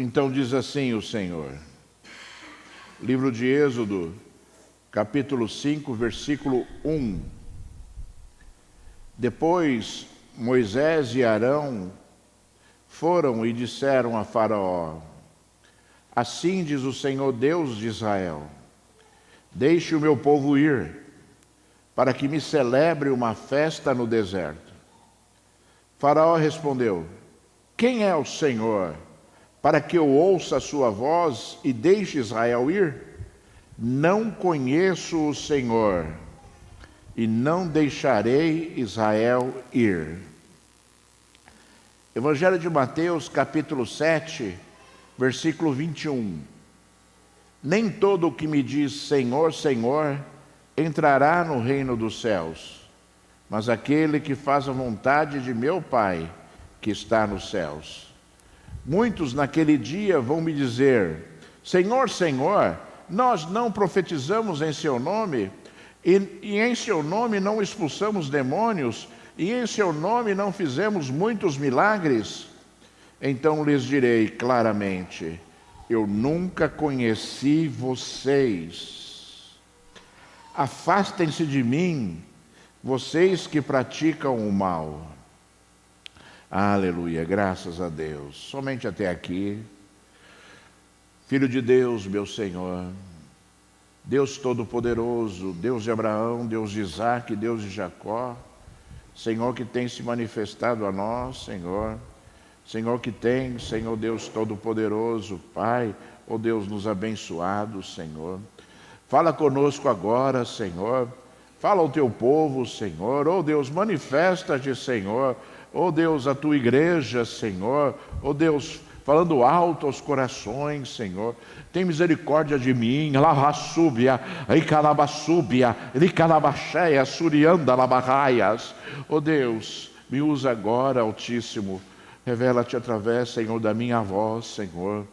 Então diz assim o Senhor, livro de Êxodo, capítulo 5, versículo 1. Depois Moisés e Arão foram e disseram a Faraó: assim diz o Senhor Deus de Israel: deixe o meu povo ir, para que me celebre uma festa no deserto. Faraó respondeu: quem é o Senhor, para que eu ouça a sua voz e deixe Israel ir? Não conheço o Senhor, e não deixarei Israel ir. Evangelho de Mateus, capítulo 7, versículo 21. Nem todo o que me diz Senhor, Senhor, entrará no reino dos céus, mas aquele que faz a vontade de meu Pai, que está nos céus. Muitos naquele dia vão me dizer: Senhor, Senhor, nós não profetizamos em seu nome, e em seu nome não expulsamos demônios, e em seu nome não fizemos muitos milagres? Então lhes direi claramente: eu nunca conheci vocês. Afastem-se de mim, vocês que praticam o mal. Aleluia, graças a Deus. Somente até aqui. Filho de Deus, meu Senhor, Deus Todo-Poderoso, Deus de Abraão, Deus de Isaac, Deus de Jacó, Senhor que tem se manifestado a nós, Senhor que tem, Senhor Deus Todo-Poderoso, Pai, ó Deus nos abençoado, Senhor. Fala conosco agora, Senhor. Fala ao teu povo, Senhor. Ó Deus, manifesta-te, Senhor. Ó Deus, a tua igreja, Senhor. Ó Deus, falando alto aos corações, Senhor. Tem misericórdia de mim. Lavassúbia, Icalabassúbia, Icalabaxéia, Surianda, Labarraias. Ó Deus, me usa agora, Altíssimo. Revela-te através, Senhor, da minha voz, Senhor.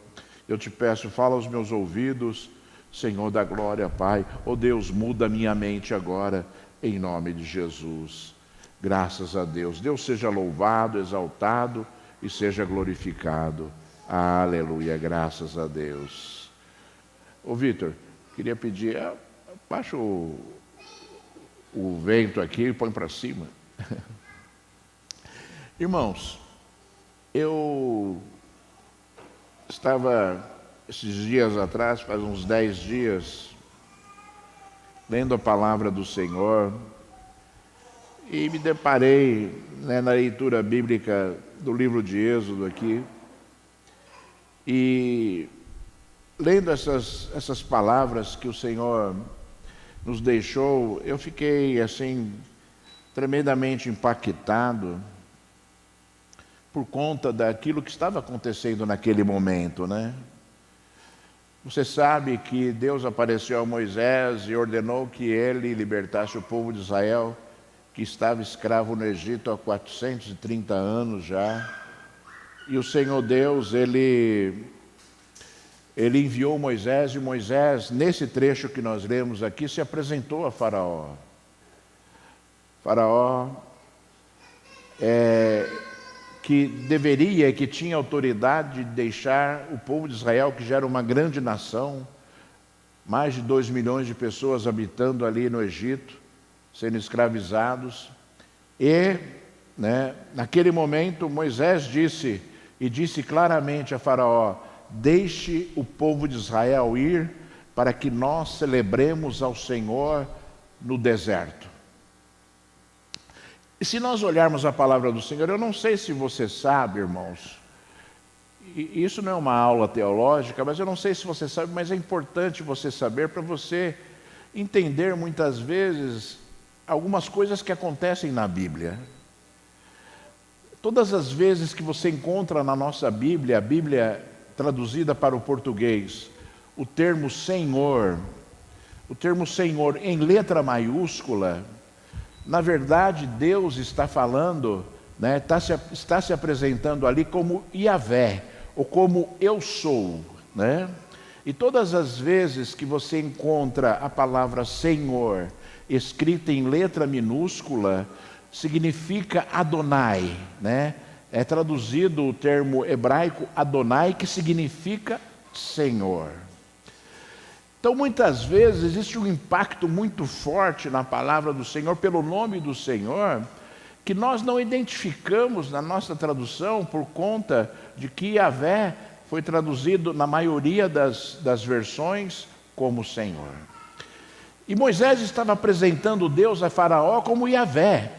Eu te peço, fala aos meus ouvidos, Senhor da glória, Pai. Ó Deus, muda a minha mente agora, em nome de Jesus. Graças a Deus. Deus seja louvado, exaltado e seja glorificado. Aleluia, graças a Deus. Ô Vitor, queria pedir, baixa o vento aqui e põe para cima. Irmãos, eu estava esses dias atrás, faz uns 10 dias, lendo a palavra do Senhor, e me deparei, na leitura bíblica do livro de Êxodo aqui, e lendo essas palavras que o Senhor nos deixou, eu fiquei assim, tremendamente impactado, por conta daquilo que estava acontecendo naquele momento, né? Você sabe que Deus apareceu a Moisés e ordenou que ele libertasse o povo de Israel, que estava escravo no Egito há 430 anos já. E o Senhor Deus, Ele enviou Moisés, e Moisés, nesse trecho que nós lemos aqui, se apresentou a Faraó. Faraó que deveria, que tinha autoridade de deixar o povo de Israel, que já era uma grande nação, mais de 2 milhões de pessoas habitando ali no Egito, sendo escravizados. E, naquele momento, Moisés disse claramente a Faraó: deixe o povo de Israel ir, para que nós celebremos ao Senhor no deserto. E se nós olharmos a palavra do Senhor, eu não sei se você sabe, irmãos, e isso não é uma aula teológica, mas eu não sei se você sabe, mas é importante você saber, para você entender muitas vezes algumas coisas que acontecem na Bíblia. Todas as vezes que você encontra na nossa Bíblia, a Bíblia traduzida para o português, o termo Senhor em letra maiúscula, na verdade Deus está falando, está se apresentando ali como Yahvé, ou como eu sou, E todas as vezes que você encontra a palavra Senhor escrita em letra minúscula, significa Adonai, é traduzido o termo hebraico Adonai, que significa Senhor. Então, muitas vezes, existe um impacto muito forte na palavra do Senhor, pelo nome do Senhor, que nós não identificamos na nossa tradução por conta de que Yahvé foi traduzido na maioria das versões como Senhor. E Moisés estava apresentando Deus a Faraó como Yahvé,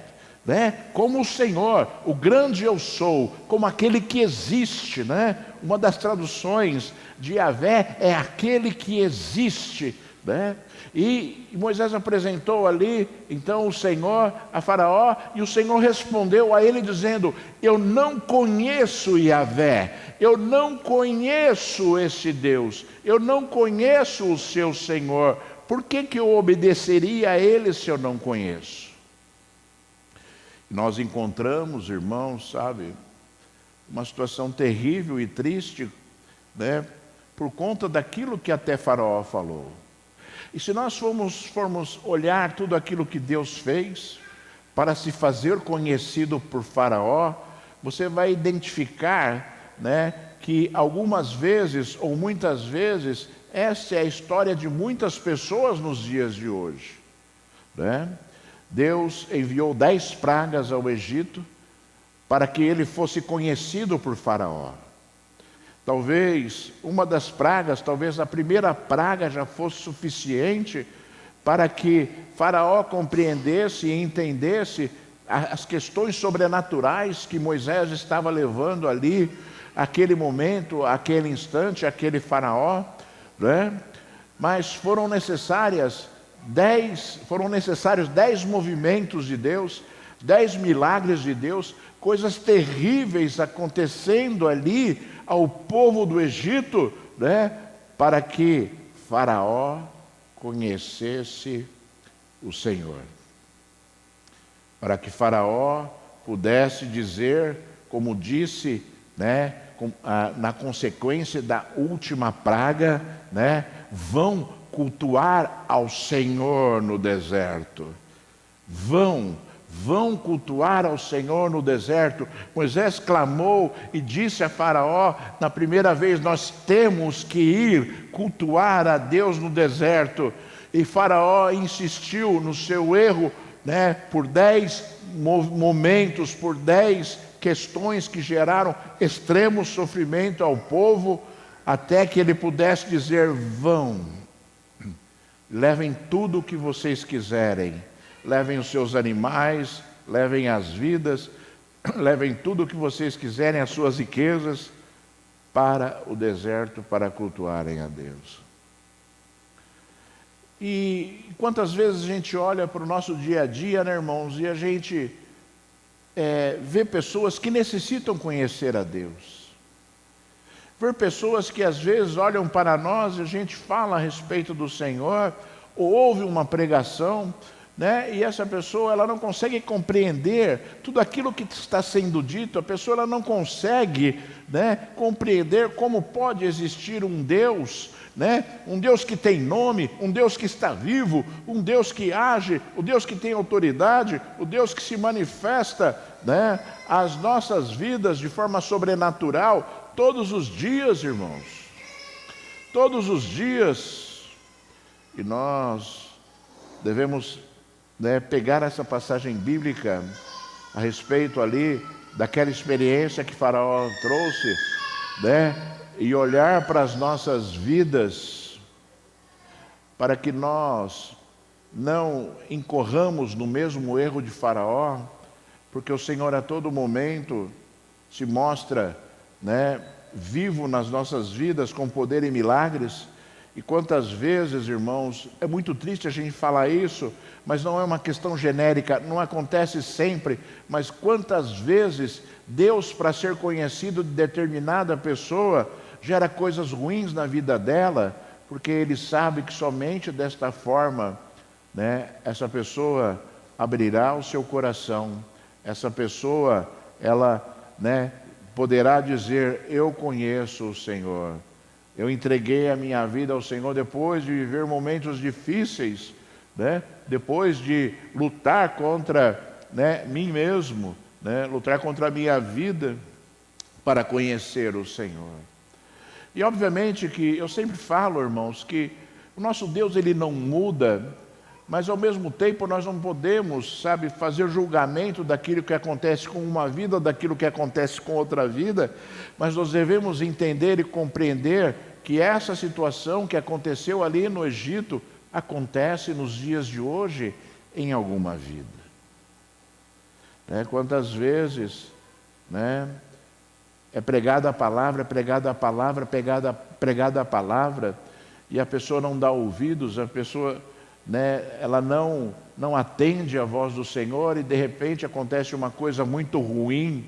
né? Como o Senhor, o grande eu sou, como aquele que existe, né? Uma das traduções de Yahvé é aquele que existe, né? E Moisés apresentou ali, então, o Senhor a Faraó, e o Senhor respondeu a ele dizendo: eu não conheço Yahvé, eu não conheço esse Deus, eu não conheço o seu Senhor. Por que eu obedeceria a ele se eu não conheço? Nós encontramos, irmãos, sabe, uma situação terrível e triste, né, por conta daquilo que até Faraó falou. E se nós formos olhar tudo aquilo que Deus fez para se fazer conhecido por Faraó, você vai identificar, né, que algumas vezes ou muitas vezes essa é a história de muitas pessoas nos dias de hoje, né? Deus enviou 10 pragas ao Egito para que ele fosse conhecido por Faraó. Talvez uma das pragas, talvez a primeira praga já fosse suficiente para que Faraó compreendesse e entendesse as questões sobrenaturais que Moisés estava levando ali, aquele momento, aquele instante, aquele Faraó, né? Mas foram necessários 10 movimentos de Deus, 10 milagres de Deus, coisas terríveis acontecendo ali ao povo do Egito, né? Para que Faraó conhecesse o Senhor. Para que Faraó pudesse dizer, como disse, né, na consequência da última praga, né, vão cultuar ao Senhor no deserto. Vão cultuar ao Senhor no deserto. Moisés clamou e disse a Faraó, na primeira vez: nós temos que ir cultuar a Deus no deserto. E Faraó insistiu no seu erro, né, por 10 momentos, por 10 questões que geraram extremo sofrimento ao povo, até que ele pudesse dizer: vão, levem tudo o que vocês quiserem, levem os seus animais, levem as vidas, levem tudo o que vocês quiserem, as suas riquezas, para o deserto, para cultuarem a Deus. E quantas vezes a gente olha para o nosso dia a dia, né, irmãos, e a gente vê pessoas que necessitam conhecer a Deus. Ver pessoas que às vezes olham para nós e a gente fala a respeito do Senhor, ou ouve uma pregação, né? E essa pessoa ela não consegue compreender tudo aquilo que está sendo dito. A pessoa ela não consegue, né, compreender como pode existir um Deus, né, um Deus que tem nome, um Deus que está vivo, um Deus que age, o Deus que tem autoridade, o Deus que se manifesta, né, às nossas vidas de forma sobrenatural todos os dias, irmãos. Todos os dias. E nós devemos, né, pegar essa passagem bíblica a respeito ali daquela experiência que Faraó trouxe, né, e olhar para as nossas vidas, para que nós não incorramos no mesmo erro de Faraó, porque o Senhor a todo momento se mostra, né, vivo nas nossas vidas com poder e milagres. E quantas vezes, irmãos, é muito triste a gente falar isso, mas não é uma questão genérica, não acontece sempre, mas quantas vezes Deus, para ser conhecido de determinada pessoa, gera coisas ruins na vida dela, porque Ele sabe que somente desta forma, né, essa pessoa abrirá o seu coração, essa pessoa, ela, né, poderá dizer: eu conheço o Senhor. Eu entreguei a minha vida ao Senhor depois de viver momentos difíceis, né? Depois de lutar contra, né, mim mesmo, né? Lutar contra a minha vida para conhecer o Senhor. E obviamente que eu sempre falo, irmãos, que o nosso Deus, ele não muda, mas ao mesmo tempo nós não podemos, sabe, fazer julgamento daquilo que acontece com uma vida ou daquilo que acontece com outra vida, mas nós devemos entender e compreender que essa situação que aconteceu ali no Egito acontece nos dias de hoje em alguma vida. Quantas vezes, né, é pregada a palavra, pregada a palavra, pregada a palavra, e a pessoa não dá ouvidos, a pessoa, né, ela não atende a voz do Senhor, e de repente acontece uma coisa muito ruim,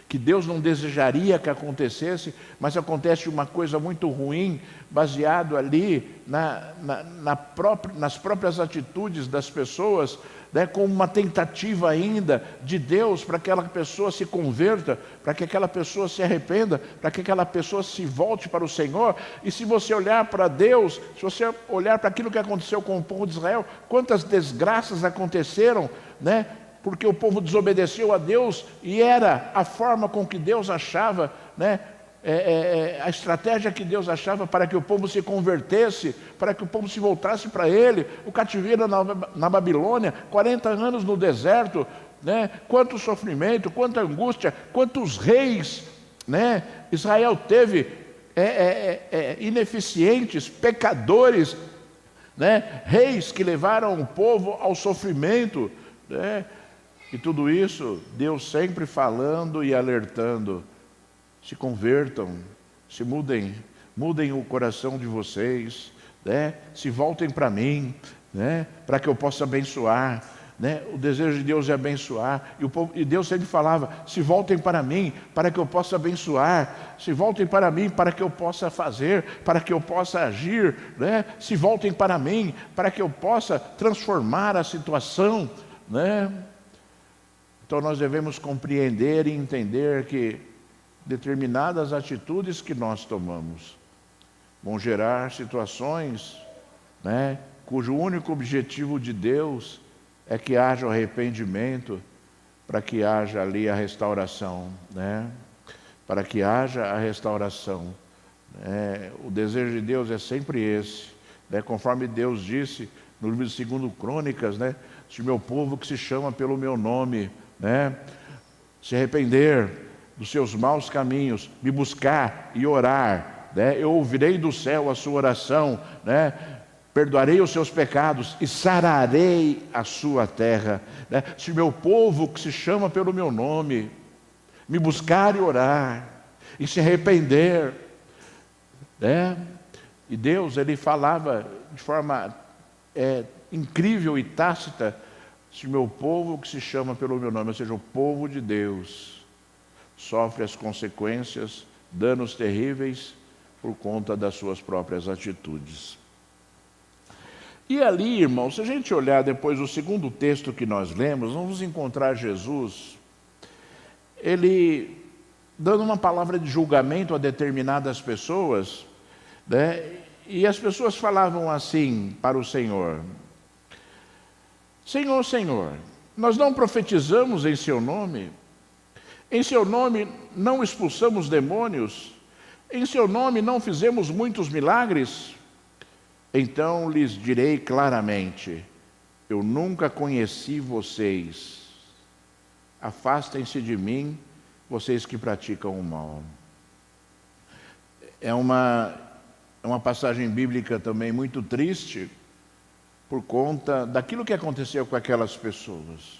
que Deus não desejaria que acontecesse, mas acontece uma coisa muito ruim, baseado ali nas próprias atitudes das pessoas, né, com uma tentativa ainda de Deus para que aquela pessoa se converta, para que aquela pessoa se arrependa, para que aquela pessoa se volte para o Senhor. E se você olhar para Deus, se você olhar para aquilo que aconteceu com o povo de Israel, quantas desgraças aconteceram, né? Porque o povo desobedeceu a Deus, e era a forma com que Deus achava, né? A estratégia que Deus achava para que o povo se convertesse, para que o povo se voltasse para Ele. O cativeiro na Babilônia, 40 anos no deserto, né? Quanto sofrimento, quanta angústia, quantos reis, né, Israel teve, ineficientes, pecadores, né, reis que levaram o povo ao sofrimento, né? E tudo isso, Deus sempre falando e alertando: se convertam, se mudem o coração de vocês, né? Se voltem para mim, né? Para que eu possa abençoar, né? O desejo de Deus é abençoar, e Deus sempre falava: se voltem para mim, para que eu possa abençoar, se voltem para mim, para que eu possa fazer, para que eu possa agir, né? Se voltem para mim, para que eu possa transformar a situação, né? Então nós devemos compreender e entender que determinadas atitudes que nós tomamos vão gerar situações, né, cujo único objetivo de Deus é que haja o arrependimento, para que haja ali a restauração, né? Para que haja a restauração. O desejo de Deus é sempre esse, né? Conforme Deus disse no livro de 2 Crônicas, né? Se o meu povo que se chama pelo meu nome, né, se arrepender dos seus maus caminhos, me buscar e orar, né, eu ouvirei do céu a sua oração, né, perdoarei os seus pecados e sararei a sua terra, né? Se o meu povo que se chama pelo meu nome me buscar e orar e se arrepender, né? E Deus, ele falava de forma incrível e tácita: se o meu povo que se chama pelo meu nome, ou seja, o povo de Deus, sofre as consequências, danos terríveis por conta das suas próprias atitudes. E ali, irmãos, se a gente olhar depois o segundo texto que nós lemos, vamos encontrar Jesus, ele dando uma palavra de julgamento a determinadas pessoas, né? E as pessoas falavam assim para o Senhor: Senhor, Senhor, nós não profetizamos em seu nome? Em seu nome não expulsamos demônios? Em seu nome não fizemos muitos milagres? Então lhes direi claramente: eu nunca conheci vocês. Afastem-se de mim, vocês que praticam o mal. É uma passagem bíblica também muito triste, por conta daquilo que aconteceu com aquelas pessoas,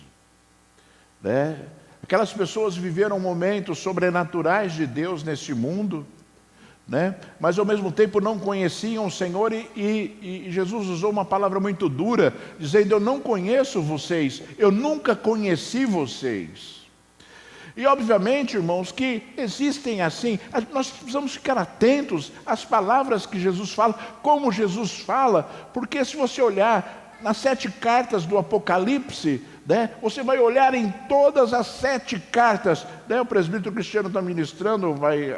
né? Aquelas pessoas viveram momentos sobrenaturais de Deus nesse mundo, né? Mas ao mesmo tempo não conheciam o Senhor, e Jesus usou uma palavra muito dura, dizendo: eu não conheço vocês, eu nunca conheci vocês. E obviamente, irmãos, que existem assim, nós precisamos ficar atentos às palavras que Jesus fala, como Jesus fala, porque se você olhar nas 7 cartas do Apocalipse, né, você vai olhar em todas as 7 cartas, né, o presbítero Cristiano está ministrando, vai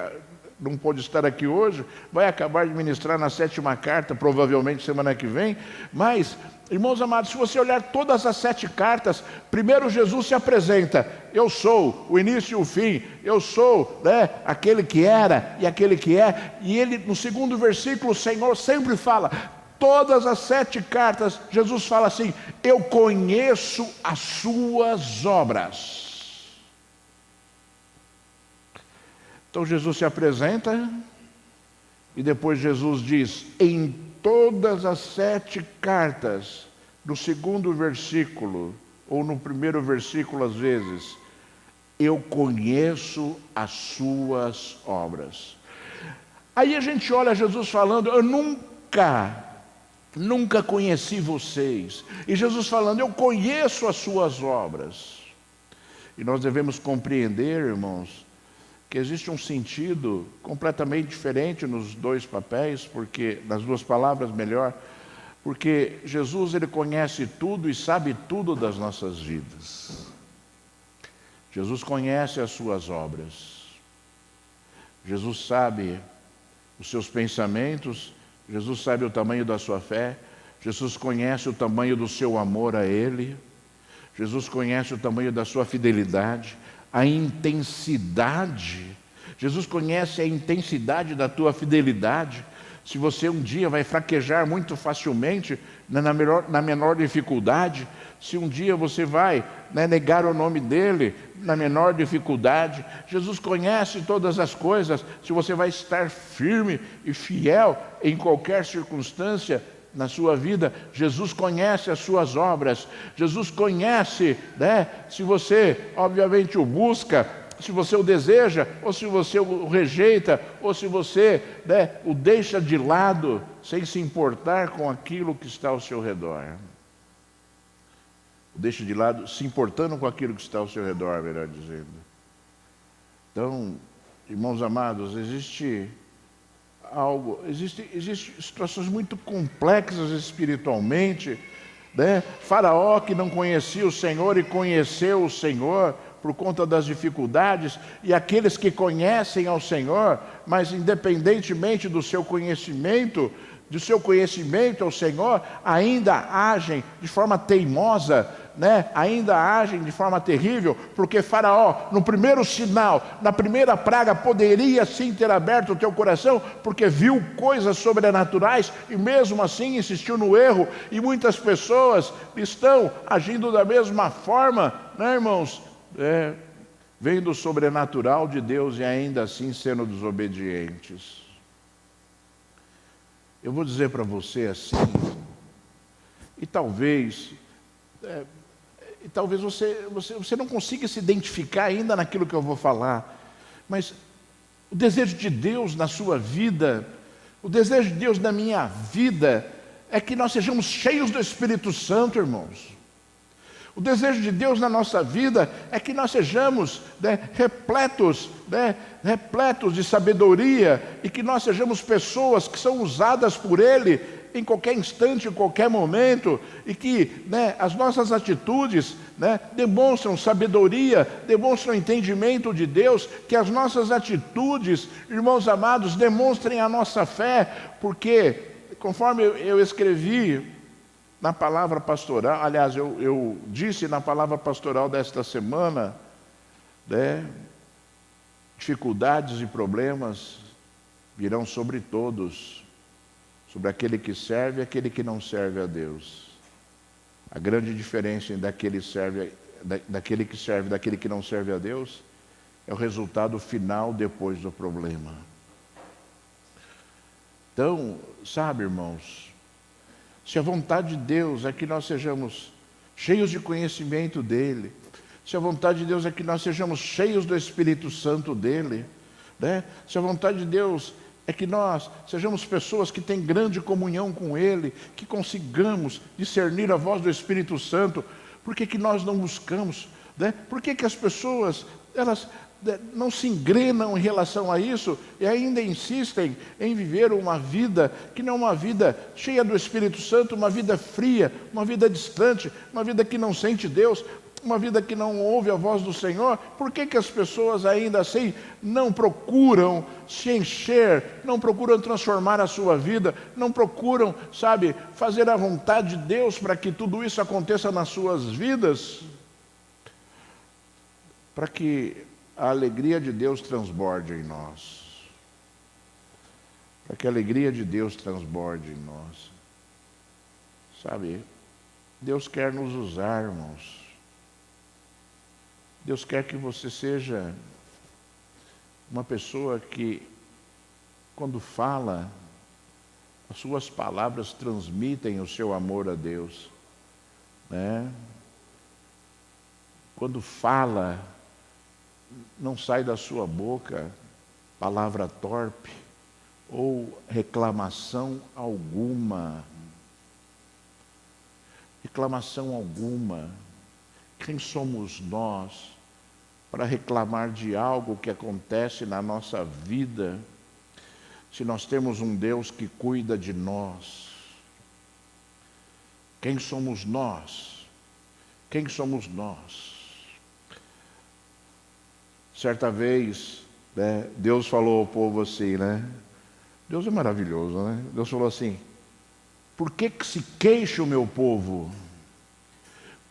não pôde estar aqui hoje, vai acabar de ministrar na 7ª carta, provavelmente semana que vem. Mas, irmãos amados, se você olhar todas as 7 cartas, primeiro Jesus se apresenta: eu sou o início e o fim, eu sou, né, aquele que era e aquele que é. E ele, no 2º versículo, o Senhor sempre fala, todas as 7 cartas, Jesus fala assim: eu conheço as suas obras. Então Jesus se apresenta e depois Jesus diz, em todas as 7 cartas, no 2º versículo, ou no 1º versículo às vezes, eu conheço as suas obras. Aí a gente olha Jesus falando, eu nunca conheci vocês. E Jesus falando, eu conheço as suas obras. E nós devemos compreender, irmãos, que existe um sentido completamente diferente nos 2 papéis, porque, nas 2 palavras melhor, porque Jesus, ele conhece tudo e sabe tudo das nossas vidas. Jesus conhece as suas obras. Jesus sabe os seus pensamentos, Jesus sabe o tamanho da sua fé, Jesus conhece o tamanho do seu amor a Ele, Jesus conhece o tamanho da sua fidelidade, a intensidade. Jesus conhece a intensidade da tua fidelidade. Se você um dia vai fraquejar muito facilmente na menor dificuldade, se um dia você vai, né, negar o nome dele na menor dificuldade, Jesus conhece todas as coisas. Se você vai estar firme e fiel em qualquer circunstância na sua vida, Jesus conhece as suas obras. Jesus conhece, né, se você obviamente o busca, se você o deseja, ou se você o rejeita, ou se você, né, o deixa de lado, sem se importar com aquilo que está ao seu redor. O deixa de lado, se importando com aquilo que está ao seu redor, melhor dizendo. Então, irmãos amados, existe situações muito complexas espiritualmente, né? Faraó, que não conhecia o Senhor e conheceu o Senhor por conta das dificuldades, e aqueles que conhecem ao Senhor, mas independentemente do seu conhecimento ao Senhor, ainda agem de forma teimosa, né? Ainda agem de forma terrível, porque Faraó, no primeiro sinal, na primeira praga, poderia sim ter aberto o teu coração, porque viu coisas sobrenaturais e mesmo assim insistiu no erro. E muitas pessoas estão agindo da mesma forma, né, irmãos? Vendo o sobrenatural de Deus e ainda assim sendo desobedientes. Eu vou dizer para você assim, e talvez você não consiga se identificar ainda naquilo que eu vou falar, mas o desejo de Deus na sua vida, o desejo de Deus na minha vida, é que nós sejamos cheios do Espírito Santo, irmãos. O desejo de Deus na nossa vida é que nós sejamos, né, repletos de sabedoria, e que nós sejamos pessoas que são usadas por Ele em qualquer instante, em qualquer momento, e que, né, as nossas atitudes, né, demonstram sabedoria, demonstram entendimento de Deus, que as nossas atitudes, irmãos amados, demonstrem a nossa fé, porque, conforme eu escrevi na palavra pastoral, aliás, eu disse na palavra pastoral desta semana, né, dificuldades e problemas virão sobre todos, sobre aquele que serve e aquele que não serve a Deus. A grande diferença daquele que serve e daquele que não serve a Deus é o resultado final depois do problema. Então, sabe, irmãos, se a vontade de Deus é que nós sejamos cheios de conhecimento dEle, se a vontade de Deus é que nós sejamos cheios do Espírito Santo dEle, né? Se a vontade de Deus é que nós sejamos pessoas que têm grande comunhão com Ele, que consigamos discernir a voz do Espírito Santo, por que nós não buscamos, né? Por que as pessoas, elas não se engrenam em relação a isso e ainda insistem em viver uma vida que não é uma vida cheia do Espírito Santo, uma vida fria, uma vida distante, uma vida que não sente Deus? uma vida que não ouve a voz do Senhor, por que as pessoas ainda assim não procuram se encher, não procuram transformar a sua vida, não procuram, sabe, fazer a vontade de Deus para que tudo isso aconteça nas suas vidas? Para que a alegria de Deus transborde em nós. Para que a alegria de Deus transborde em nós. Sabe, Deus quer nos usar, irmãos. Deus quer que você seja uma pessoa que, quando fala, as suas palavras transmitem o seu amor a Deus, né? Quando fala, não sai da sua boca palavra torpe ou reclamação alguma. Reclamação alguma. Quem somos nós para reclamar de algo que acontece na nossa vida, se nós temos um Deus que cuida de nós? Quem somos nós? Quem somos nós? Certa vez, né, Deus falou ao povo assim, né? Deus é maravilhoso, né? Deus falou assim: por que se queixa o meu povo?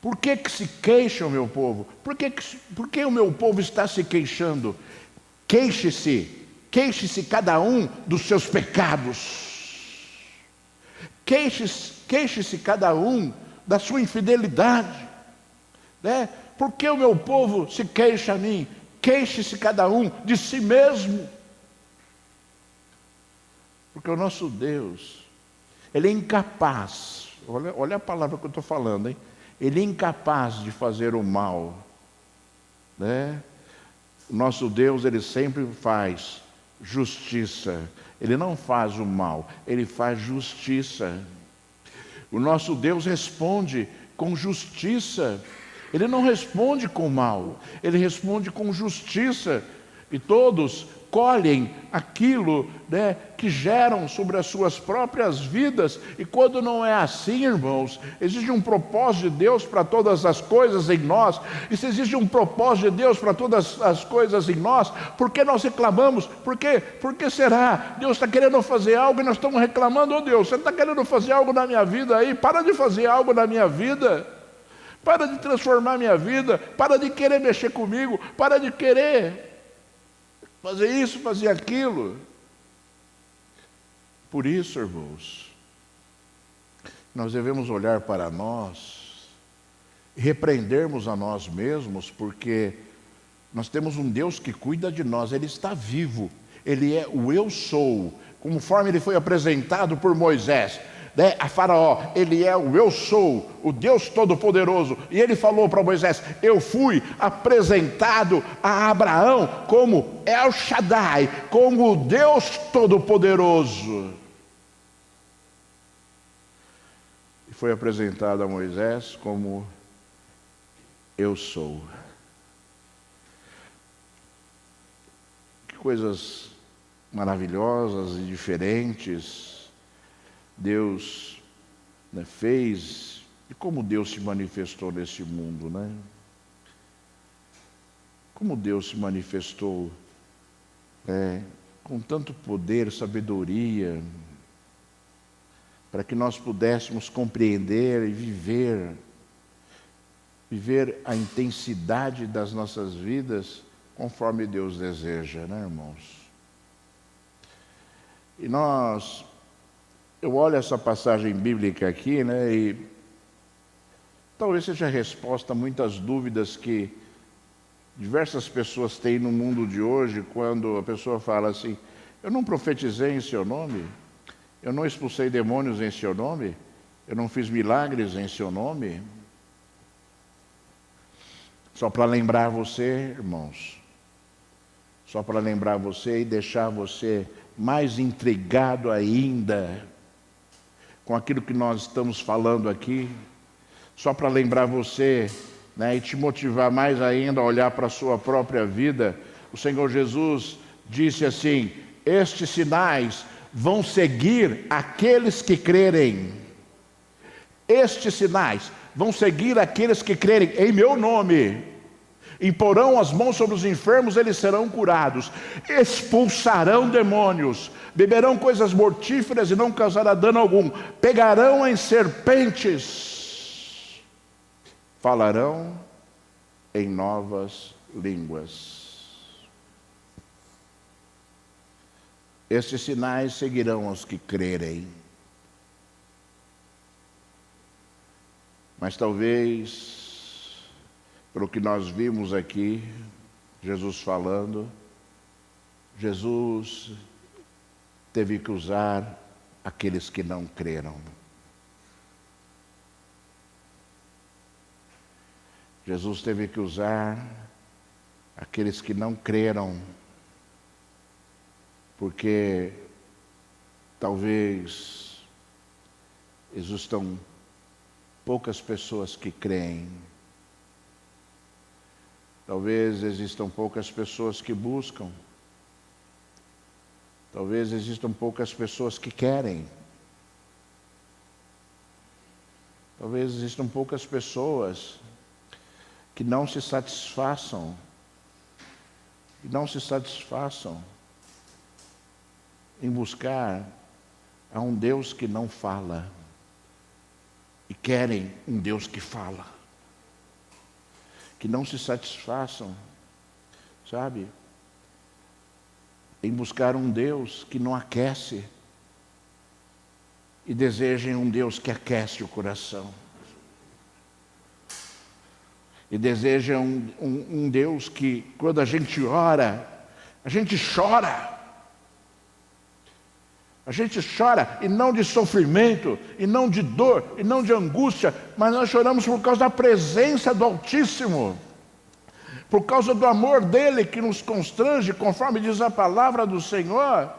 Por que se queixa o meu povo? Por que o meu povo está se queixando? Queixe-se cada um dos seus pecados. Queixe-se cada um da sua infidelidade, né? Por que o meu povo se queixa a mim? Queixe-se cada um de si mesmo. Porque o nosso Deus, Ele é incapaz, olha a palavra que eu estou falando, hein? Ele é incapaz de fazer o mal, né? O nosso Deus, Ele sempre faz justiça. Ele não faz o mal, Ele faz justiça. O nosso Deus responde com justiça. Ele não responde com mal, Ele responde com justiça. E todos colhem aquilo, né, que geram sobre as suas próprias vidas. E quando não é assim, irmãos, existe um propósito de Deus para todas as coisas em nós. E se existe um propósito de Deus para todas as coisas em nós, por que nós reclamamos? Por quê? Por que será? Deus está querendo fazer algo e nós estamos reclamando: oh Deus, você está querendo fazer algo na minha vida aí? Para de fazer algo na minha vida. Para de transformar minha vida. Para de querer mexer comigo. Para de querer fazer isso, fazer aquilo. Por isso, irmãos, nós devemos olhar para nós e repreendermos a nós mesmos, porque nós temos um Deus que cuida de nós. Ele está vivo, Ele é o eu sou, conforme Ele foi apresentado por Moisés, né, a Faraó. Ele é o eu sou, o Deus Todo-Poderoso. E Ele falou para Moisés: eu fui apresentado a Abraão como El Shaddai, como o Deus Todo-Poderoso. E foi apresentado a Moisés como eu sou. Que coisas maravilhosas e diferentes Deus, né, fez, e como Deus se manifestou nesse mundo, né? Como Deus se manifestou, com tanto poder, sabedoria, para que nós pudéssemos compreender e viver a intensidade das nossas vidas conforme Deus deseja, né, irmãos? E eu olho essa passagem bíblica aqui, né, e talvez seja a resposta a muitas dúvidas que diversas pessoas têm no mundo de hoje, quando a pessoa fala assim: eu não profetizei em seu nome, eu não expulsei demônios em seu nome, eu não fiz milagres em seu nome. Só para lembrar você, irmãos, só para lembrar você e deixar você mais intrigado ainda com aquilo que nós estamos falando aqui, só para lembrar você, né, e te motivar mais ainda a olhar para a sua própria vida. O Senhor Jesus disse assim: estes sinais vão seguir aqueles que crerem. Estes sinais vão seguir aqueles que crerem em meu nome. Imporão as mãos sobre os enfermos, eles serão curados. Expulsarão demônios, beberão coisas mortíferas e não causará dano algum. Pegarão em serpentes, falarão em novas línguas. Estes sinais seguirão aos que crerem. Mas talvez, pelo que nós vimos aqui, Jesus falando, Jesus teve que usar aqueles que não creram. Jesus teve que usar aqueles que não creram, porque talvez existam poucas pessoas que creem. Talvez existam poucas pessoas que buscam. Talvez existam poucas pessoas que querem. Talvez existam poucas pessoas que não se satisfaçam. Em buscar a um Deus que não fala. E querem um Deus que fala. Que não se satisfaçam, sabe, em buscar um Deus que não aquece. E desejem um Deus que aquece o coração. E desejam um Deus que, quando a gente ora, a gente chora. A gente chora, e não de sofrimento, e não de dor, e não de angústia, mas nós choramos por causa da presença do Altíssimo, por causa do amor dele que nos constrange, conforme diz a palavra do Senhor,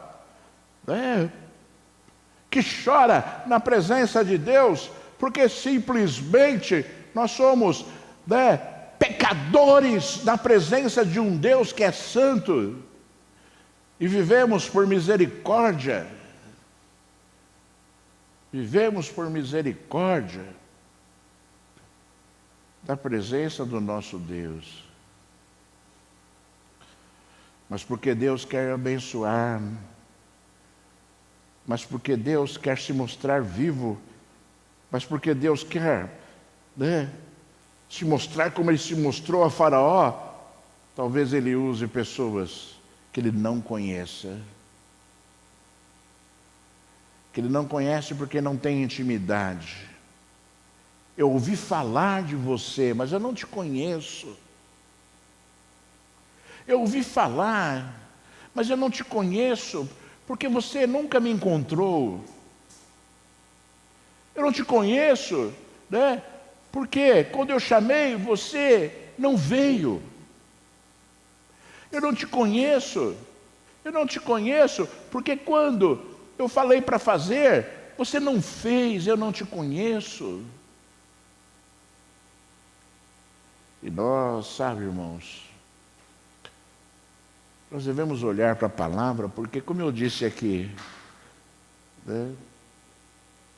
que chora na presença de Deus, porque simplesmente nós somos pecadores na presença de um Deus que é santo, e vivemos por misericórdia. Vivemos por misericórdia da presença do nosso Deus. Mas porque Deus quer abençoar, mas porque Deus quer se mostrar vivo, mas porque Deus quer se mostrar como Ele se mostrou a Faraó, talvez Ele use pessoas que Ele não conheça. Que Ele não conhece porque não tem intimidade. Eu ouvi falar de você, mas eu não te conheço. Eu ouvi falar, mas eu não te conheço, porque você nunca me encontrou. Eu não te conheço, porque quando eu chamei, você não veio. Eu não te conheço, porque quando eu falei para fazer, você não fez, eu não te conheço. E nós, sabe, irmãos, nós devemos olhar para a palavra, porque como eu disse aqui,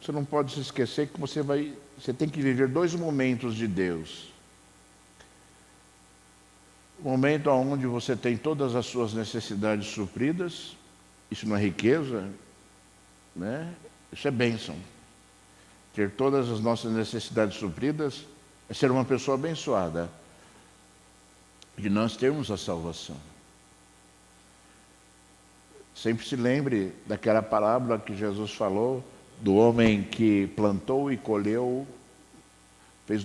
você não pode se esquecer que você tem que viver 2 momentos de Deus. O momento onde você tem todas as suas necessidades supridas, isso não é riqueza, isso é bênção. Ter todas as nossas necessidades supridas é ser uma pessoa abençoada, de nós termos a salvação. Sempre se lembre daquela palavra que Jesus falou, do homem que plantou e colheu,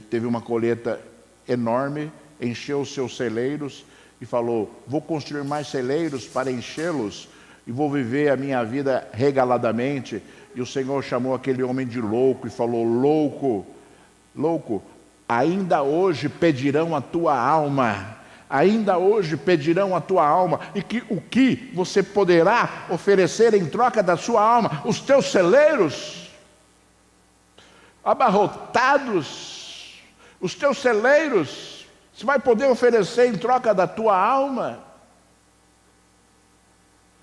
teve uma colheita enorme, encheu os seus celeiros e falou: vou construir mais celeiros para enchê-los, e vou viver a minha vida regaladamente. E o Senhor chamou aquele homem de louco e falou: louco, ainda hoje pedirão a tua alma, e o que você poderá oferecer em troca da sua alma? Os teus celeiros abarrotados, os teus celeiros, você vai poder oferecer em troca da tua alma?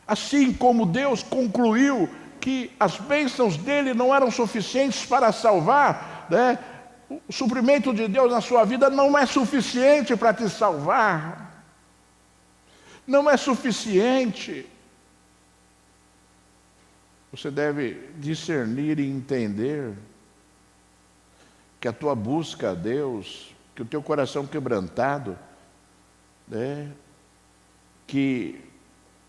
Assim como Deus concluiu que as bênçãos dele não eram suficientes para salvar, O suprimento de Deus na sua vida não é suficiente para te salvar. Não é suficiente. Você deve discernir e entender que a tua busca a Deus, que o teu coração quebrantado, que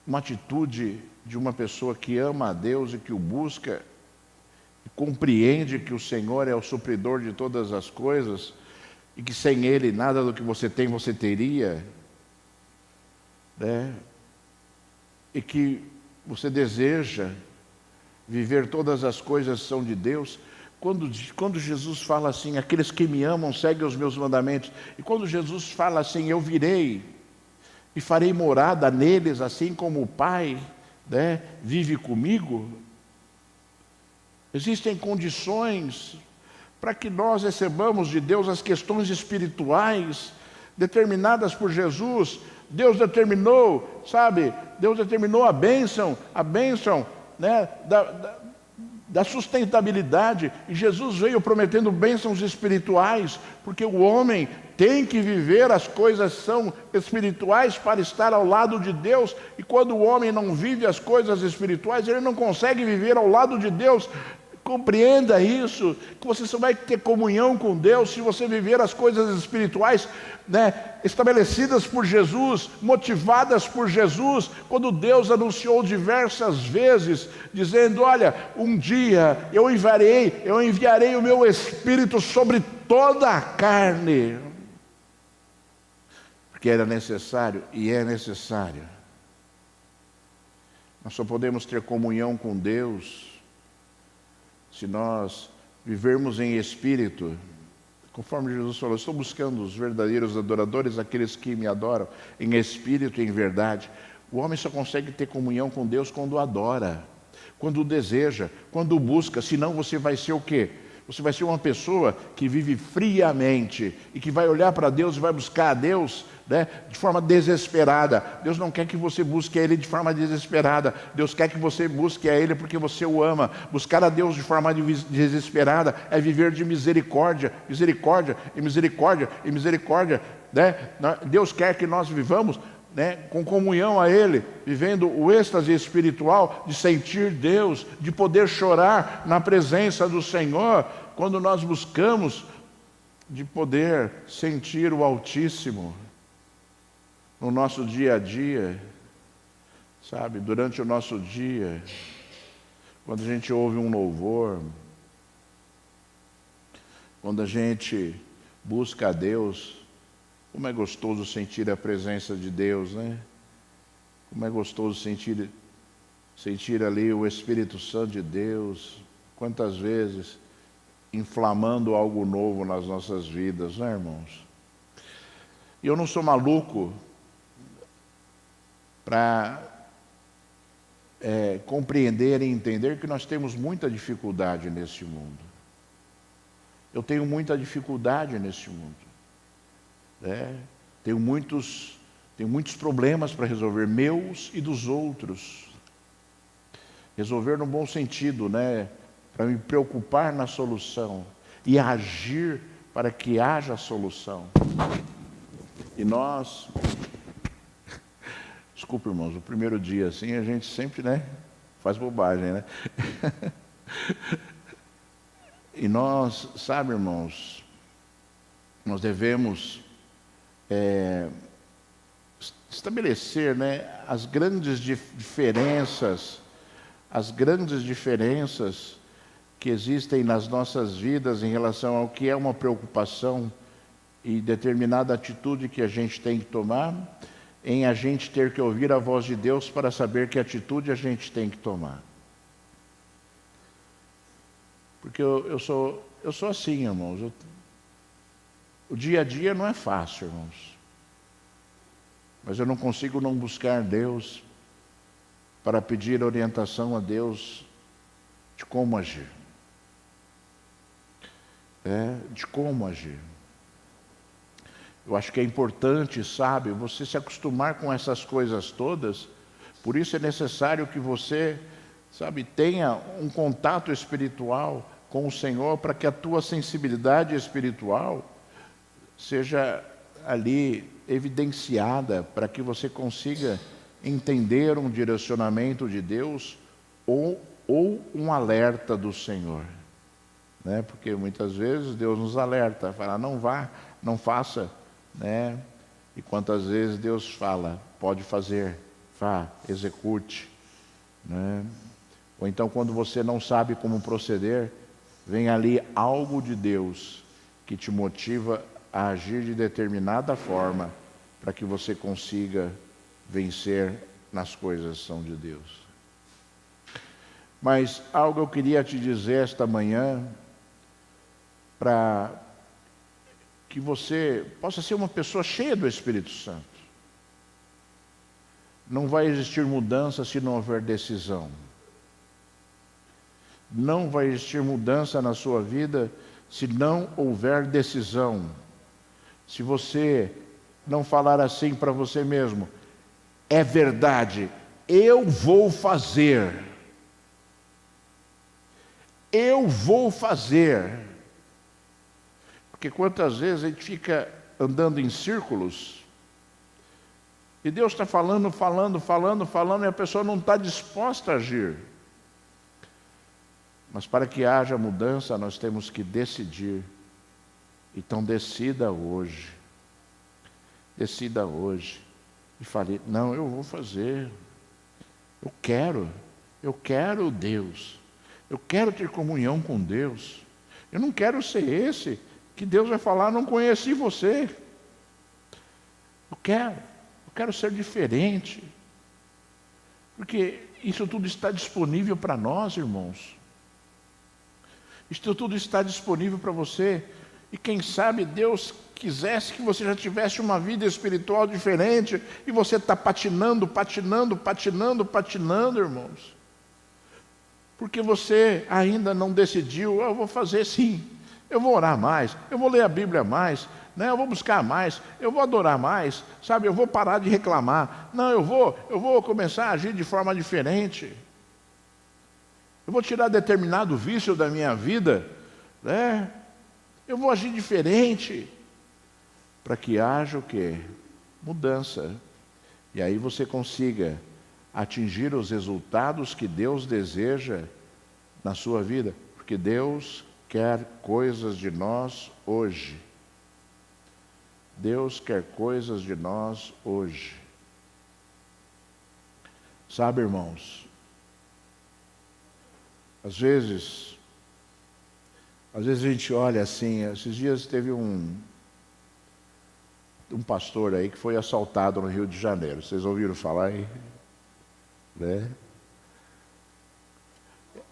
uma atitude de uma pessoa que ama a Deus e que o busca, e compreende que o Senhor é o supridor de todas as coisas, e que sem Ele nada do que você tem você teria, e que você deseja viver todas as coisas são de Deus. Quando Jesus fala assim, aqueles que me amam seguem os meus mandamentos, e quando Jesus fala assim, eu virei e farei morada neles, assim como o Pai vive comigo, existem condições para que nós recebamos de Deus as questões espirituais determinadas por Jesus. Deus determinou, Deus determinou a bênção, da sustentabilidade, e Jesus veio prometendo bênçãos espirituais, porque o homem tem que viver as coisas são espirituais para estar ao lado de Deus, e quando o homem não vive as coisas espirituais, ele não consegue viver ao lado de Deus. Compreenda isso, que você só vai ter comunhão com Deus se você viver as coisas espirituais, estabelecidas por Jesus, motivadas por Jesus. Quando Deus anunciou diversas vezes, dizendo, olha, um dia eu enviarei o meu Espírito sobre toda a carne, porque era necessário e é necessário. Nós só podemos ter comunhão com Deus se nós vivermos em espírito, conforme Jesus falou, estou buscando os verdadeiros adoradores, aqueles que me adoram em espírito e em verdade. O homem só consegue ter comunhão com Deus quando adora, quando deseja, quando busca, senão você vai ser o quê? Você vai ser uma pessoa que vive friamente e que vai olhar para Deus e vai buscar a Deus de forma desesperada. Deus não quer que você busque a Ele de forma desesperada. Deus quer que você busque a Ele porque você o ama. Buscar a Deus de forma desesperada é viver de misericórdia, misericórdia e misericórdia e misericórdia. Deus quer que nós vivamos com comunhão a Ele, vivendo o êxtase espiritual de sentir Deus, de poder chorar na presença do Senhor, quando nós buscamos de poder sentir o Altíssimo no nosso dia a dia, durante o nosso dia, quando a gente ouve um louvor, quando a gente busca a Deus. Como é gostoso sentir a presença de Deus, Como é gostoso sentir ali o Espírito Santo de Deus, quantas vezes inflamando algo novo nas nossas vidas, irmãos? E eu não sou maluco para compreender e entender que nós temos muita dificuldade neste mundo. Eu tenho muita dificuldade neste mundo. Tenho muitos problemas para resolver, meus e dos outros. Resolver no bom sentido, para me preocupar na solução e agir para que haja solução. E nós, desculpa, irmãos, o primeiro dia assim a gente sempre, faz bobagem, E nós, irmãos, nós devemos estabelecer as grandes diferenças que existem nas nossas vidas em relação ao que é uma preocupação e determinada atitude que a gente tem que tomar, em a gente ter que ouvir a voz de Deus para saber que atitude a gente tem que tomar. Porque eu sou assim, irmãos. O dia a dia não é fácil, irmãos. Mas eu não consigo não buscar Deus para pedir orientação a Deus de como agir. De como agir. Eu acho que é importante, você se acostumar com essas coisas todas. Por isso é necessário que você, tenha um contato espiritual com o Senhor, para que a tua sensibilidade espiritual seja ali evidenciada, para que você consiga entender um direcionamento de Deus ou um alerta do Senhor, né? Porque muitas vezes Deus nos alerta, fala, não vá, não faça, né? E quantas vezes Deus fala, pode fazer, vá, execute, né? Ou então quando você não sabe como proceder, vem ali algo de Deus que te motiva a agir de determinada forma para que você consiga vencer nas coisas que são de Deus. Mas algo eu queria te dizer esta manhã, para que você possa ser uma pessoa cheia do Espírito Santo. Não vai existir mudança se não houver decisão. Não vai existir mudança na sua vida se não houver decisão. Se você não falar assim para você mesmo, é verdade, eu vou fazer. Eu vou fazer. Porque quantas vezes a gente fica andando em círculos e Deus está falando e a pessoa não está disposta a agir. Mas para que haja mudança, nós temos que decidir. Então decida hoje. Decida hoje. E fale, não, eu vou fazer. Eu quero Deus. Eu quero ter comunhão com Deus. Eu não quero ser esse que Deus vai falar, não conheci você. Eu quero ser diferente. Porque isso tudo está disponível para nós, irmãos. Isso tudo está disponível para você. E quem sabe Deus quisesse que você já tivesse uma vida espiritual diferente e você está patinando, irmãos. Porque você ainda não decidiu, eu vou fazer sim, eu vou orar mais, eu vou ler a Bíblia mais, né? Eu vou buscar mais, eu vou adorar mais, sabe? Eu vou parar de reclamar. Não, eu vou começar a agir de forma diferente. Eu vou tirar determinado vício da minha vida, né? Eu vou agir diferente, para que haja o quê? Mudança. E aí você consiga atingir os resultados que Deus deseja na sua vida, porque Deus quer coisas de nós hoje. Deus quer coisas de nós hoje. Sabe, irmãos, às vezes a gente olha assim, esses dias teve um pastor aí que foi assaltado no Rio de Janeiro. Vocês ouviram falar aí? Né?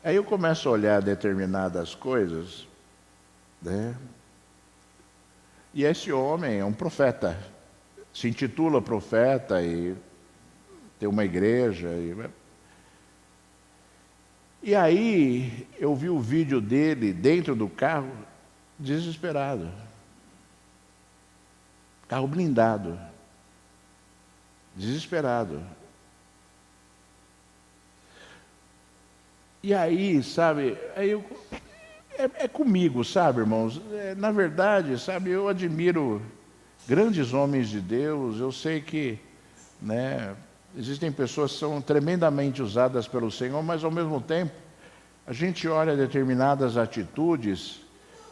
Aí eu começo a olhar determinadas coisas, né? E esse homem é um profeta, se intitula profeta e tem uma igreja. E aí eu vi o vídeo dele dentro do carro, desesperado. Carro blindado. Desesperado. E aí, sabe, é comigo, sabe, irmãos? Na verdade, sabe, eu admiro grandes homens de Deus, eu sei que, né, existem pessoas que são tremendamente usadas pelo Senhor, mas ao mesmo tempo, a gente olha determinadas atitudes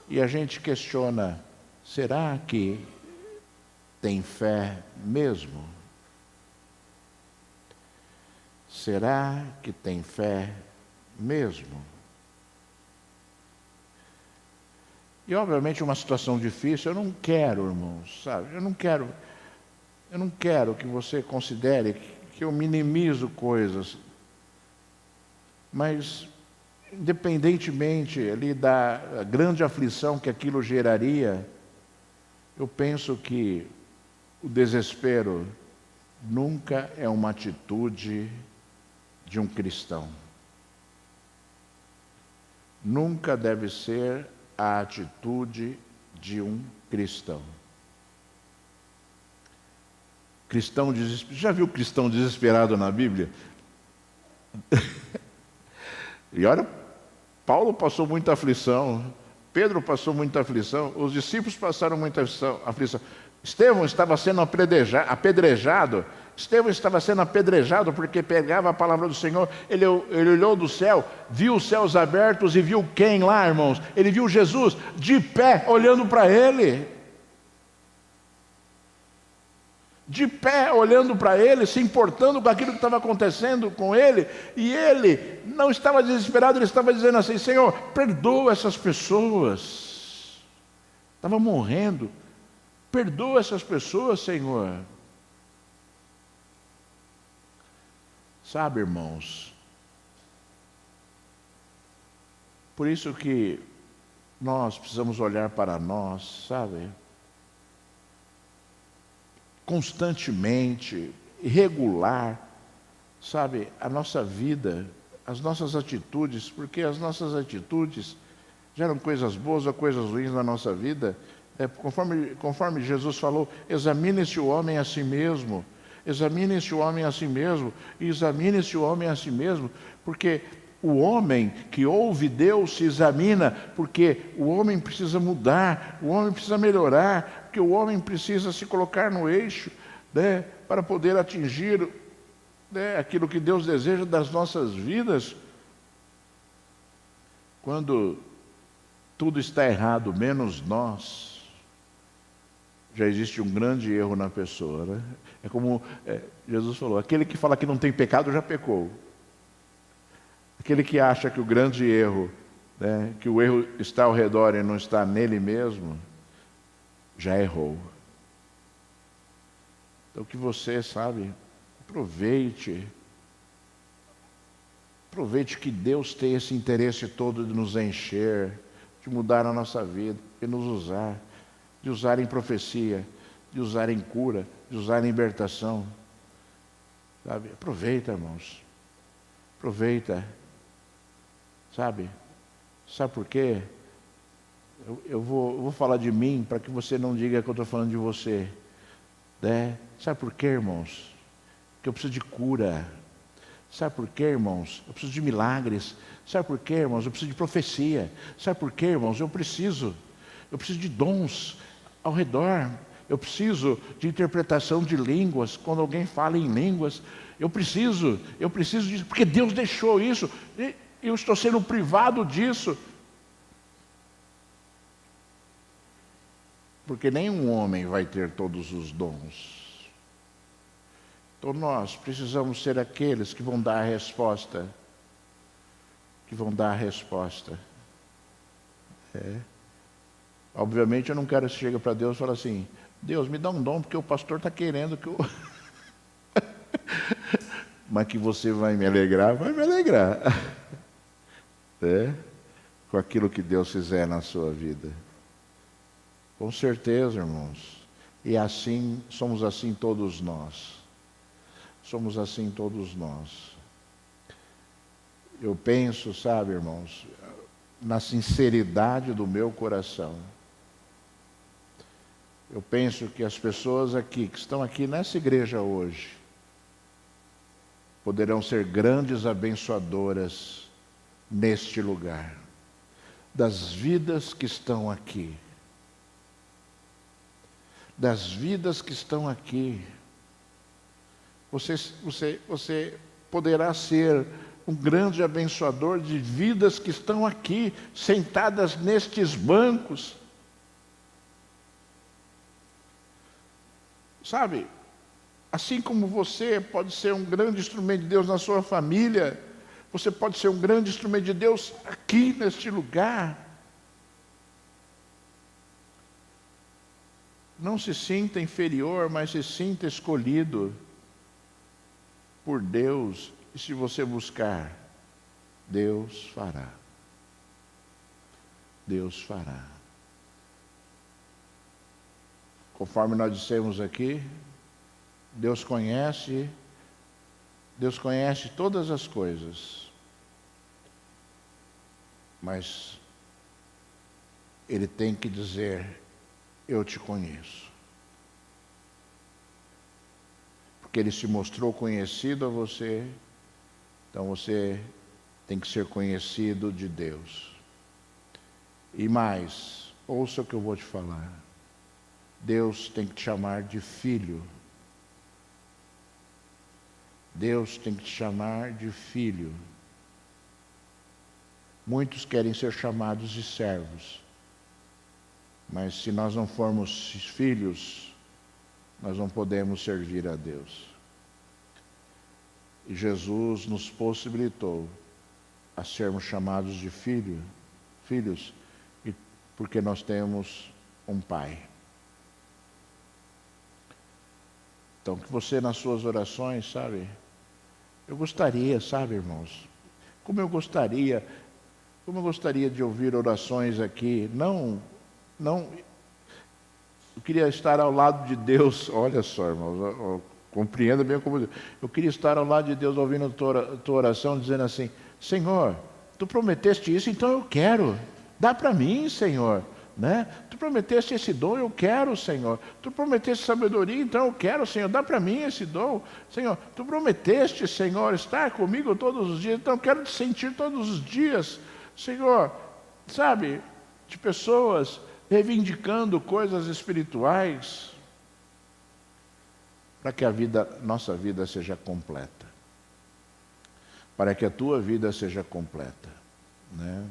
e a gente questiona, será que tem fé mesmo? Será que tem fé mesmo? E obviamente uma situação difícil, eu não quero, irmãos, sabe? Eu não quero que você considere que eu minimizo coisas. Mas independentemente ali da grande aflição que aquilo geraria, eu penso que o desespero nunca é uma atitude de um cristão. Nunca deve ser a atitude de um cristão. Cristão desesperado. Já viu cristão desesperado na Bíblia? E olha, Paulo passou muita aflição, Pedro passou muita aflição, os discípulos passaram muita aflição. Estevão estava sendo apedrejado. Estevão estava sendo apedrejado porque pegava a palavra do Senhor. Ele olhou do céu, viu os céus abertos e viu quem lá, irmãos? Ele viu Jesus de pé, olhando para ele. De pé, olhando para ele, se importando com aquilo que estava acontecendo com ele. E ele não estava desesperado, ele estava dizendo assim: Senhor, perdoa essas pessoas. Estava morrendo. Perdoa essas pessoas, Senhor. Sabe, irmãos, por isso que nós precisamos olhar para nós, sabe? Constantemente, regular, sabe? A nossa vida, as nossas atitudes, porque as nossas atitudes geram coisas boas ou coisas ruins na nossa vida. Conforme Jesus falou, examine-se o homem a si mesmo, examine-se o homem a si mesmo, e examine-se o homem a si mesmo, porque o homem que ouve Deus se examina, porque o homem precisa mudar, o homem precisa melhorar, porque o homem precisa se colocar no eixo, né, para poder atingir, né, aquilo que Deus deseja das nossas vidas. Quando tudo está errado, menos nós, já existe um grande erro na pessoa, né? É como Jesus falou: aquele que fala que não tem pecado já pecou. Aquele que acha que o grande erro, né, que o erro está ao redor e não está nele mesmo, já errou. Então que você, sabe, aproveite que Deus tem esse interesse todo de nos encher, de mudar a nossa vida, de nos usar, de usar em profecia, de usar em cura, de usar em libertação. Sabe? Aproveita, irmãos. Aproveita. Sabe? Sabe por quê? Eu vou falar de mim para que você não diga que eu estou falando de você. Né? Sabe por quê, irmãos? Que eu preciso de cura. Sabe por quê, irmãos? Eu preciso de milagres. Sabe por quê, irmãos? Eu preciso de profecia. Sabe por quê, irmãos? Eu preciso de dons ao redor. Eu preciso de interpretação de línguas. Quando alguém fala em línguas, eu preciso disso, porque Deus deixou isso. E eu estou sendo privado disso. Porque nenhum homem vai ter todos os dons. Então nós precisamos ser aqueles que vão dar a resposta. Obviamente eu não quero que você chegue para Deus e fale assim: Deus, me dá um dom porque o pastor está querendo que eu... Mas que você vai me alegrar, com aquilo que Deus fizer na sua vida. Com certeza, irmãos. E assim, somos assim todos nós. Eu penso, sabe, irmãos, na sinceridade do meu coração. Eu penso que as pessoas aqui, que estão aqui nessa igreja hoje, poderão ser grandes abençoadoras neste lugar, das vidas que estão aqui. Das vidas que estão aqui. Você poderá ser um grande abençoador de vidas que estão aqui, sentadas nestes bancos. Sabe, assim como você pode ser um grande instrumento de Deus na sua família, você pode ser um grande instrumento de Deus aqui neste lugar. Não se sinta inferior, mas se sinta escolhido por Deus. E se você buscar, Deus fará. Deus fará. Conforme nós dissemos aqui, Deus conhece todas as coisas, mas Ele tem que dizer: eu te conheço. Porque Ele se mostrou conhecido a você, então você tem que ser conhecido de Deus. E mais, ouça o que eu vou te falar. Deus tem que te chamar de filho. Deus tem que te chamar de filho. Muitos querem ser chamados de servos. Mas se nós não formos filhos, nós não podemos servir a Deus. E Jesus nos possibilitou a sermos chamados de filhos, porque nós temos um Pai. Então, que você nas suas orações, sabe? Eu gostaria, sabe, irmãos? Como eu gostaria de ouvir orações aqui. Não, eu queria estar ao lado de Deus. Olha só, irmãos, compreenda bem como eu queria estar ao lado de Deus ouvindo tua oração, dizendo assim: Senhor, tu prometeste isso, então eu quero. Dá para mim, Senhor. Né? Tu prometeste esse dom, eu quero, Senhor. Tu prometeste sabedoria, então eu quero, Senhor. Dá para mim esse dom, Senhor. Tu prometeste, Senhor, estar comigo todos os dias, então eu quero te sentir todos os dias, Senhor. Sabe, de pessoas reivindicando coisas espirituais, para que nossa vida seja completa, para que a tua vida seja completa, né?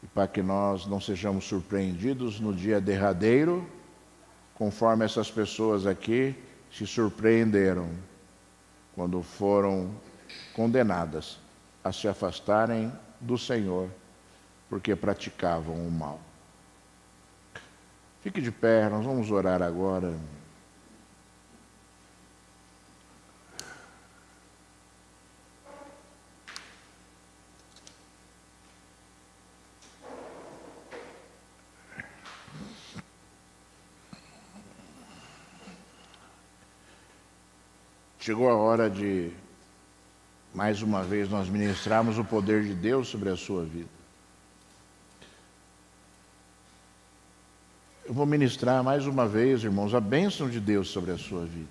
E para que nós não sejamos surpreendidos no dia derradeiro, conforme essas pessoas aqui se surpreenderam quando foram condenadas a se afastarem do Senhor, porque praticavam o mal. Fique de pé, nós vamos orar agora. Chegou a hora de, mais uma vez, nós ministrarmos o poder de Deus sobre a sua vida. Eu vou ministrar mais uma vez, irmãos, a bênção de Deus sobre a sua vida.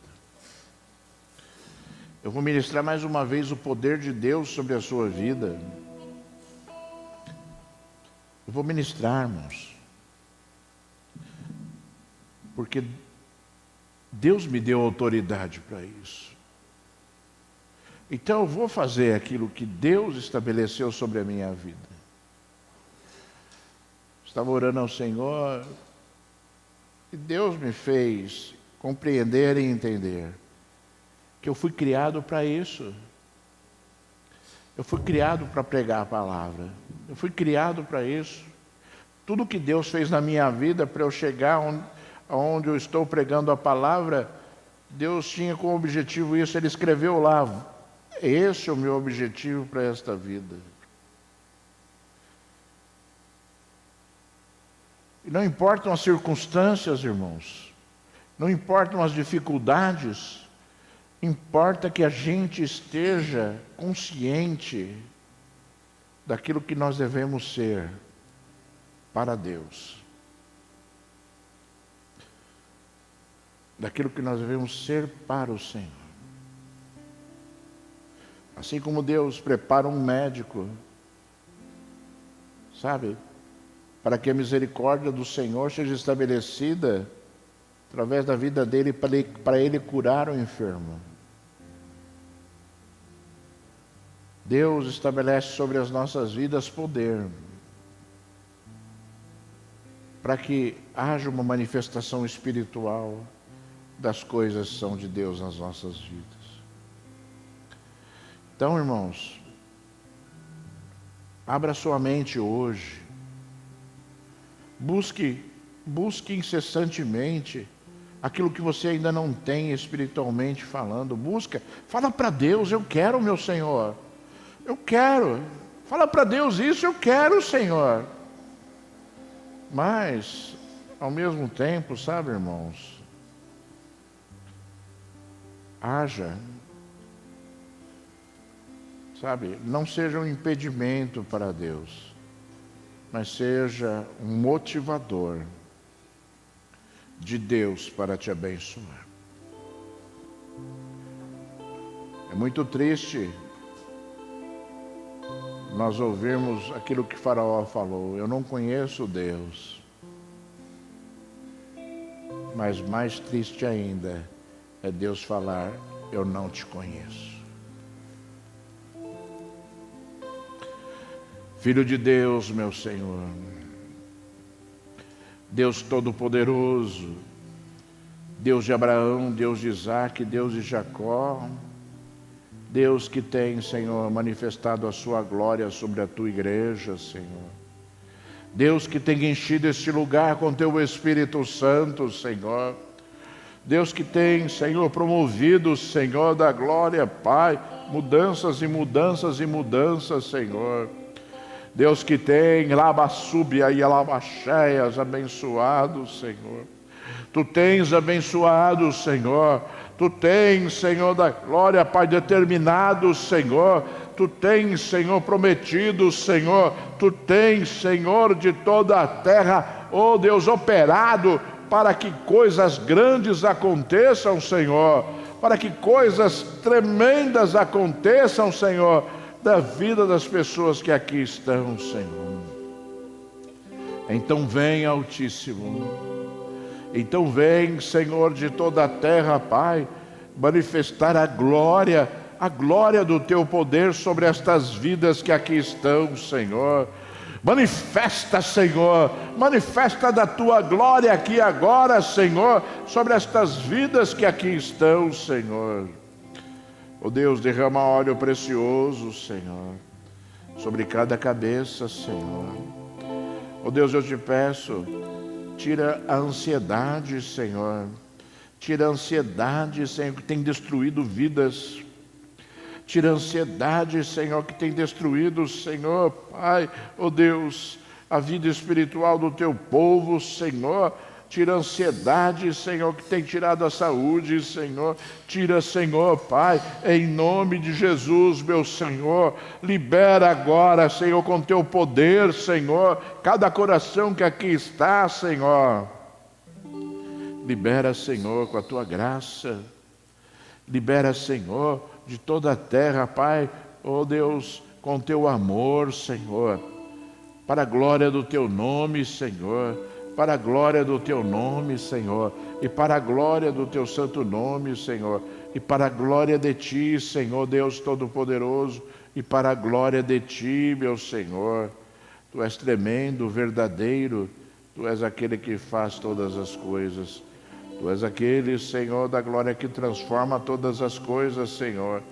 Eu vou ministrar mais uma vez o poder de Deus sobre a sua vida. Eu vou ministrar, irmãos, porque Deus me deu autoridade para isso. Então eu vou fazer aquilo que Deus estabeleceu sobre a minha vida. Estava orando ao Senhor e Deus me fez compreender e entender que eu fui criado para isso. Eu fui criado para pregar a palavra. Eu fui criado para isso. Tudo que Deus fez na minha vida para eu chegar onde eu estou pregando a palavra, Deus tinha como objetivo isso. Ele escreveu lá: esse é o meu objetivo para esta vida. E não importam as circunstâncias, irmãos, não importam as dificuldades, importa que a gente esteja consciente daquilo que nós devemos ser para Deus. Daquilo que nós devemos ser para o Senhor. Assim como Deus prepara um médico, sabe, para que a misericórdia do Senhor seja estabelecida através da vida dele, para ele curar o enfermo. Deus estabelece sobre as nossas vidas poder, para que haja uma manifestação espiritual das coisas que são de Deus nas nossas vidas. Então, irmãos, abra sua mente hoje, busque incessantemente aquilo que você ainda não tem espiritualmente falando. Fala para Deus: eu quero, meu Senhor, eu quero. Fala para Deus isso: eu quero, Senhor. Mas, ao mesmo tempo, sabe, irmãos, haja, sabe, não seja um impedimento para Deus, mas seja um motivador de Deus para te abençoar. É muito triste nós ouvirmos aquilo que Faraó falou: eu não conheço Deus. Mas mais triste ainda é Deus falar: eu não te conheço. Filho de Deus, meu Senhor, Deus Todo-Poderoso, Deus de Abraão, Deus de Isaac, Deus de Jacó, Deus que tem, Senhor, manifestado a sua glória sobre a tua igreja, Senhor. Deus que tem enchido este lugar com teu Espírito Santo, Senhor. Deus que tem, Senhor, promovido, Senhor da glória, Pai, mudanças e mudanças e mudanças, Senhor. Deus que tem labassúbia e alabacheias abençoado, Senhor. Tu tens abençoado, Senhor. Tu tens, Senhor da glória, Pai, determinado, Senhor. Tu tens, Senhor, prometido, Senhor. Tu tens, Senhor, de toda a terra, ó Deus, operado para que coisas grandes aconteçam, Senhor. Para que coisas tremendas aconteçam, Senhor, da vida das pessoas que aqui estão, Senhor. Então vem, Altíssimo. Então vem, Senhor, de toda a terra, Pai, manifestar a glória do teu poder sobre estas vidas que aqui estão, Senhor. Manifesta, Senhor, manifesta da tua glória aqui agora, Senhor, sobre estas vidas que aqui estão, Senhor. Ó Deus, derrama óleo precioso, Senhor, sobre cada cabeça, Senhor. Ó Deus, eu te peço, tira a ansiedade, Senhor. Tira a ansiedade, Senhor, que tem destruído vidas. Tira a ansiedade, Senhor, que tem destruído, Senhor, Pai, ó Deus, a vida espiritual do teu povo, Senhor. Tira a ansiedade, Senhor, que tem tirado a saúde, Senhor. Tira, Senhor, Pai, em nome de Jesus, meu Senhor. Libera agora, Senhor, com teu poder, Senhor, cada coração que aqui está, Senhor. Libera, Senhor, com a tua graça. Libera, Senhor, de toda a terra, Pai, ó Deus, com teu amor, Senhor. Para a glória do teu nome, Senhor. Para a glória do teu nome, Senhor, e para a glória do teu santo nome, Senhor, e para a glória de ti, Senhor, Deus Todo-Poderoso, e para a glória de ti, meu Senhor. Tu és tremendo, verdadeiro, tu és aquele que faz todas as coisas. Tu és aquele, Senhor, da glória que transforma todas as coisas, Senhor.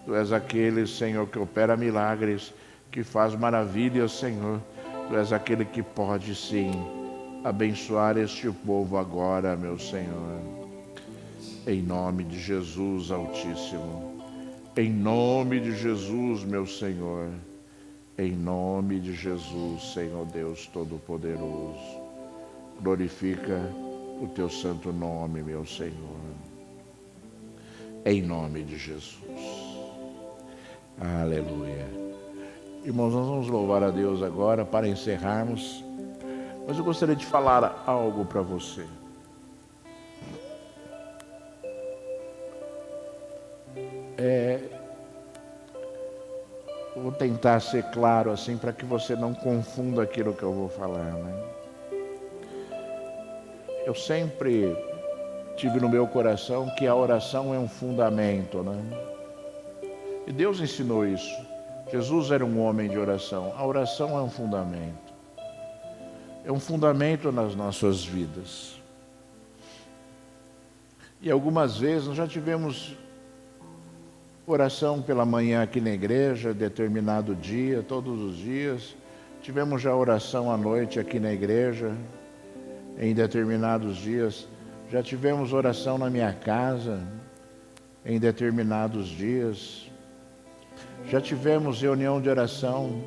Tu és aquele, Senhor, que opera milagres, que faz maravilhas, Senhor. Tu és aquele que pode, sim, abençoar este povo agora, meu Senhor. Em nome de Jesus, Altíssimo. Em nome de Jesus, meu Senhor. Em nome de Jesus, Senhor Deus Todo-Poderoso. Glorifica o teu santo nome, meu Senhor. Em nome de Jesus. Aleluia. Irmãos, nós vamos louvar a Deus agora para encerrarmos. Mas eu gostaria de falar algo para você. Vou tentar ser claro assim para que você não confunda aquilo que eu vou falar, né? Eu sempre tive no meu coração que a oração é um fundamento, né? E Deus ensinou isso. Jesus era um homem de oração. A oração é um fundamento. É um fundamento nas nossas vidas. E algumas vezes nós já tivemos oração pela manhã aqui na igreja, determinado dia, todos os dias. Tivemos já oração à noite aqui na igreja, em determinados dias. Já tivemos oração na minha casa, em determinados dias. Já tivemos reunião de oração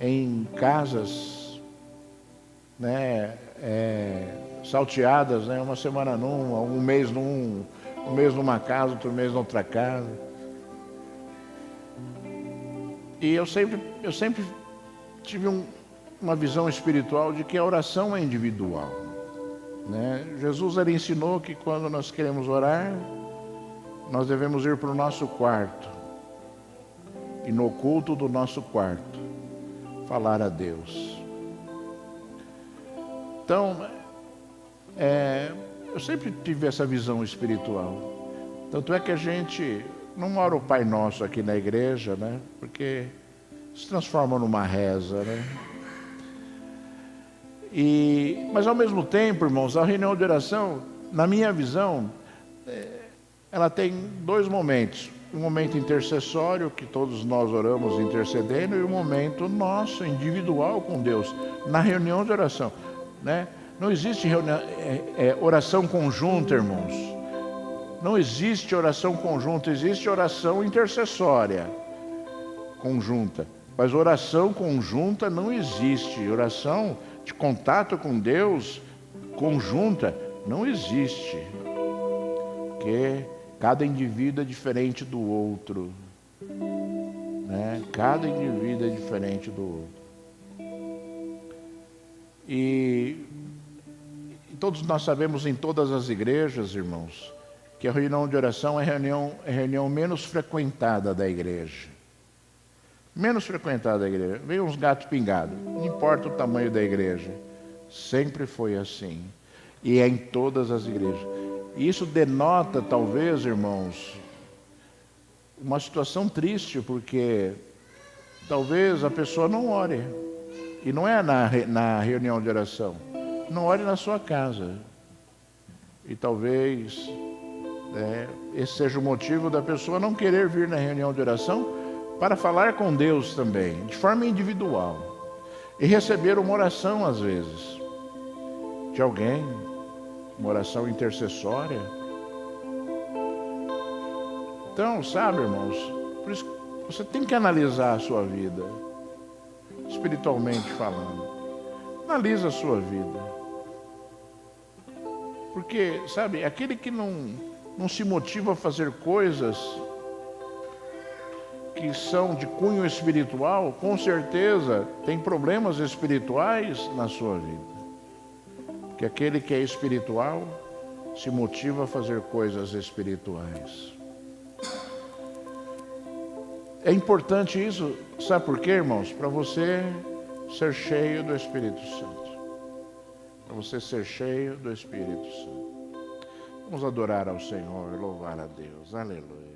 em casas, né, salteadas, né, uma semana numa, um mês numa casa, outro mês noutra casa. E eu sempre tive uma visão espiritual de que a oração é individual, né? Jesus ele ensinou que quando nós queremos orar, nós devemos ir para o nosso quarto, e no oculto do nosso quarto, falar a Deus. Então, eu sempre tive essa visão espiritual. Tanto é que a gente não ora o Pai Nosso aqui na igreja, né? Porque se transforma numa reza, né? Mas ao mesmo tempo, irmãos, a reunião de oração, na minha visão, ela tem dois momentos. Um momento intercessório, que todos nós oramos intercedendo, e um momento nosso, individual com Deus, na reunião de oração, né? Não existe oração conjunta, irmãos. Não existe oração conjunta, existe oração intercessória conjunta. Mas oração conjunta não existe. Oração de contato com Deus conjunta não existe. Porque cada indivíduo é diferente do outro, né? Cada indivíduo é diferente do outro. E todos nós sabemos em todas as igrejas, irmãos, que a reunião de oração é a reunião menos frequentada da igreja. Menos frequentada da igreja. Vem uns gatos pingados, não importa o tamanho da igreja. Sempre foi assim. E é em todas as igrejas. E isso denota, talvez, irmãos, uma situação triste, porque talvez a pessoa não ore. E não é na reunião de oração. Não ore na sua casa. E talvez esse seja o motivo da pessoa não querer vir na reunião de oração para falar com Deus também, de forma individual. E receber uma oração, às vezes, de alguém, uma oração intercessória. Então, sabe, irmãos, por isso você tem que analisar a sua vida, espiritualmente falando. Analisa a sua vida. Porque, sabe, aquele que não se motiva a fazer coisas que são de cunho espiritual, com certeza tem problemas espirituais na sua vida. Porque aquele que é espiritual se motiva a fazer coisas espirituais. É importante isso, sabe por quê, irmãos? Para você ser cheio do Espírito Santo. Para você ser cheio do Espírito Santo. Vamos adorar ao Senhor, louvar a Deus. Aleluia.